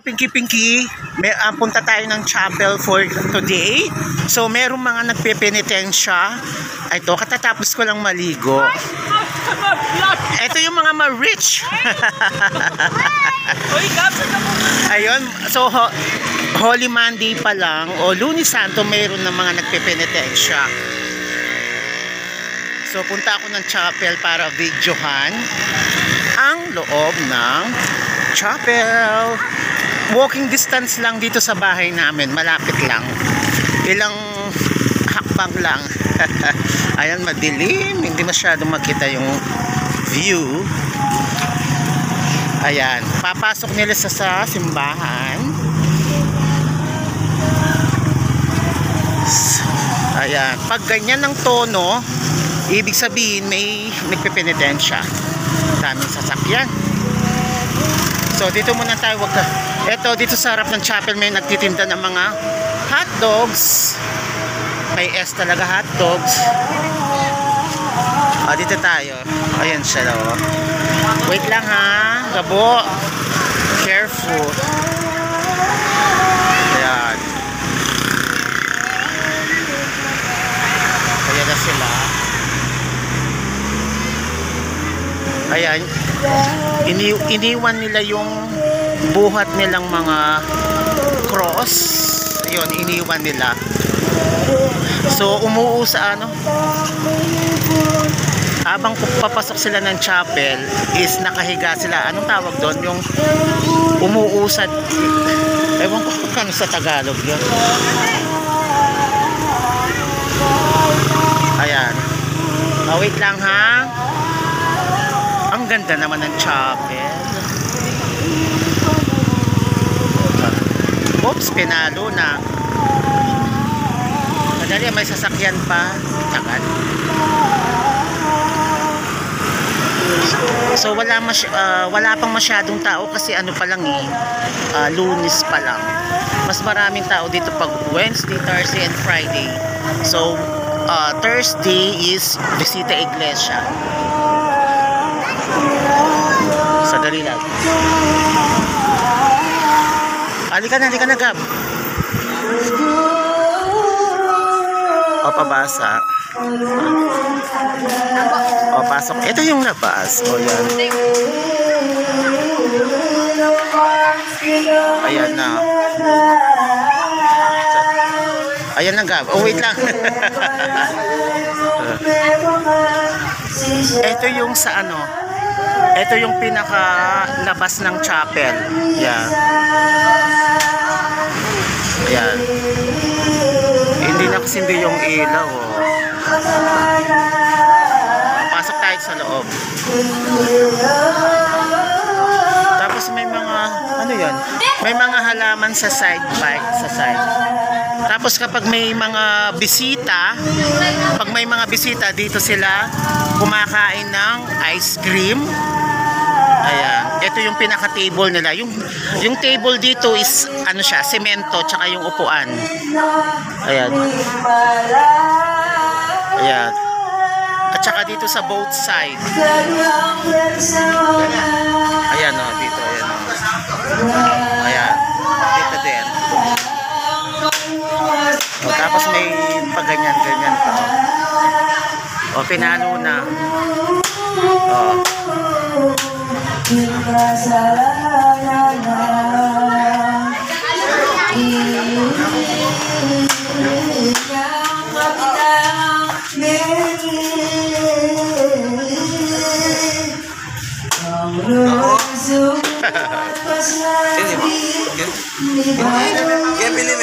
Pinky, punta tayo ng chapel for today. So, merong mga nagpepenitensya. Ito, katatapos ko lang maligo. Ito yung mga ma-rich. Ayun, so Holy Monday pa lang o Lunes Santo, mayroon ng mga nagpepenitensya. So, punta ako ng chapel para videohan ang loob ng chapel. Walking distance lang dito sa bahay namin, malapit lang, ilang hakbang lang. Ayan, madilim, hindi masyadong makita yung view. Ayan, papasok nila sa simbahan. Ayan, pag ganyan ng tono, ibig sabihin may nagpepenitensya, daming sasakyan. So dito muna tayo, eto dito sa harap ng chapel may nagtitinda ng mga hot dogs. May S talaga hot dogs. Dito tayo. Ayan siya daw. Wait lang ha, Gabo. Careful. Ayan. Ayan na sila. Ayan. Iniwan nila yung buhat nilang mga cross. Yun, iniwan nila. So, umuo sa ano, habang papasok sila ng chapel is nakahiga sila. Anong tawag doon? Yung umuusad. Ewan ko kung ano sa Tagalog yun. Ayan. Wait lang ha. Ang ganda naman ng chapel. Oops, pinalo na. Madali, may sasakyan pa. Tagal. So wala pang masyadong tao kasi ano pa lang Lunes pa lang. Mas maraming tao dito pag Wednesday, Thursday and Friday. So Thursday is Visita Iglesia. Sadali lang. Halika na, Gab. O, pabasa. O, pasok. Ito yung labas. O, yan. Ayan na. Ayan na, Gab. O, wait lang. Ito yung sa ano. Ito yung pinakalabas ng chapel. Yan. Ayan. Hindi nakasindi yung ilaw. Pasok tayo sa loob. Tapos may mga, ano yan? May mga halaman sa side, sa side. Tapos kapag may mga bisita, dito sila kumakain ng ice cream. Ayan, ito yung pinaka-table nila. Yung table dito is ano siya, semento tsaka yung upuan. Ayan. Ayan. At saka dito sa both side. Ayan o, dito. Ayan o. Ayan. Dito din. O, tapos may pag-ganyan pa. O, pinalo na. O.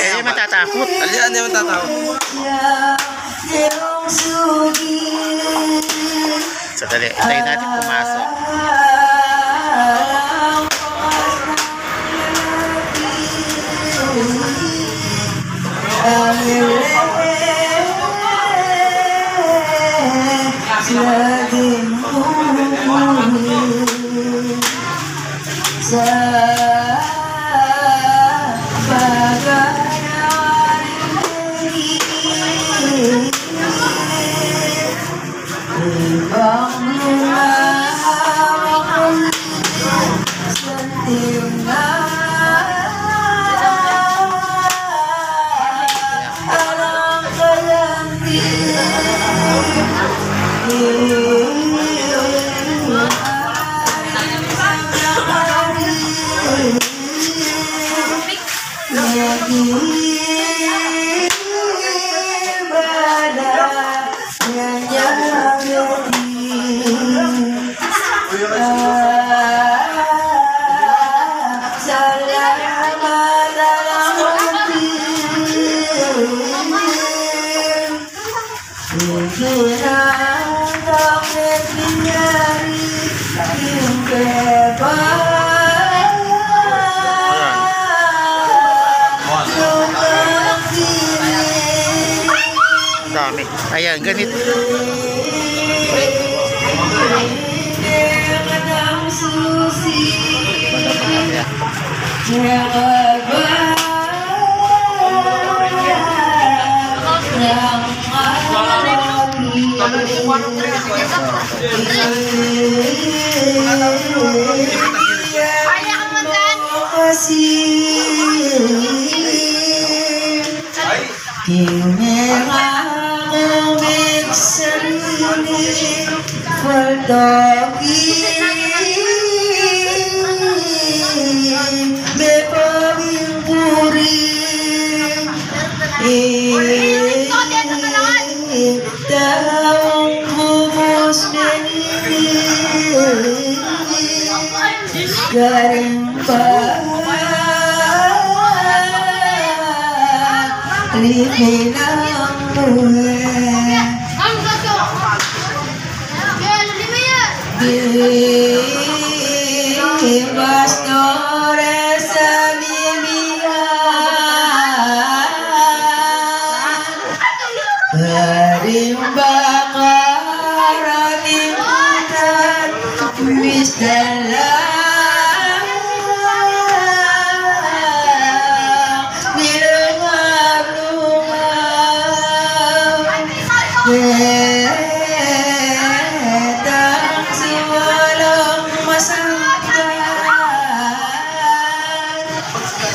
Kaya matatakot. Ano yung matatakot? Sadali, tayo natin pumasok. dami. Ayan, ganito. Garing pa lihin ang buhay di pastores sa bibihan garing ba karating utan tuwis dalang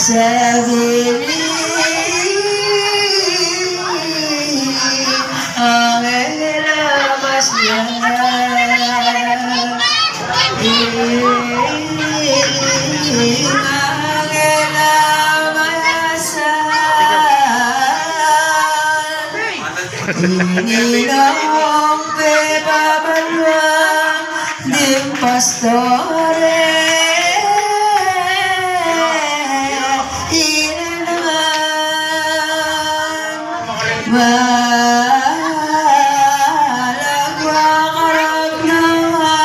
sa bilis ang ilabas niya ang ilabasan ininong pepabalwang dim pastore malagwakarap naman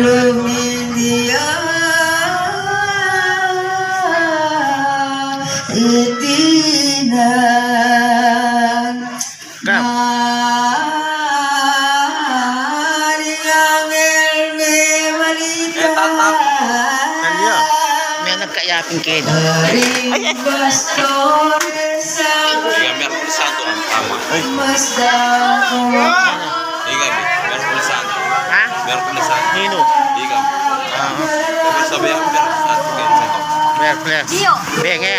lumindiyan itinan maring may malita May nagkayaping kid. garing pastores sa Merkulis Santo ang tama. masdako Ikaw, Merkulis Santo. Ha? Merkulis Santo. Nino? Ikaw. Ah, Tapi sabi ang Merkulis Santo kayo sa ito. Merkulis. Benge.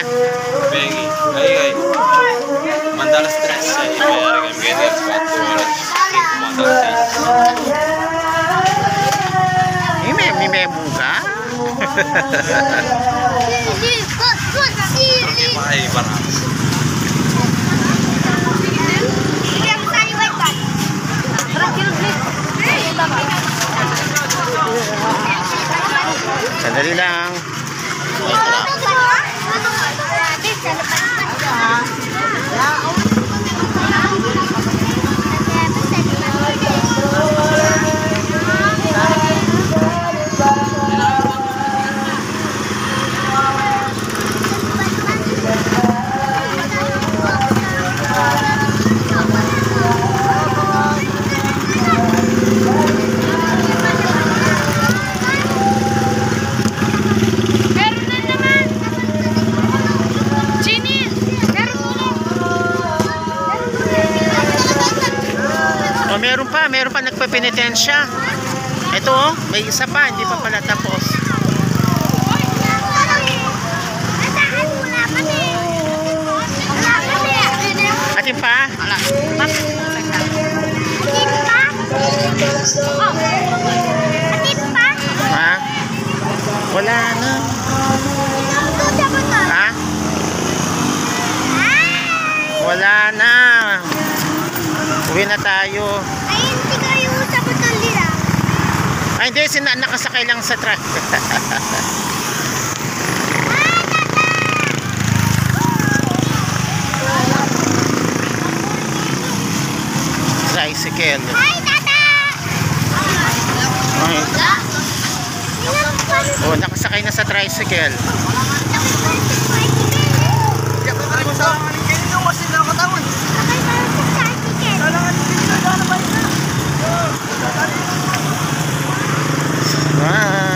Bengi. Ay. Mandala stress sa iyo. Mayroon kang ganyan sa ato. Mandala sa iyo. May buka? Ay, barang. Sandali lang. Meron pa nagpe-penitensya. Ito oh, may isa pa, hindi pa pala tapos. Atin pa? Ha? Wala na. Ha? Wala na. Uwi na tayo. Ay, hindi. Nakasakay lang sa truck. Tricycle. Hi, Tata! Ay. Oh, nakasakay na sa tricycle. Nakasakay na sa tricycle. Bye!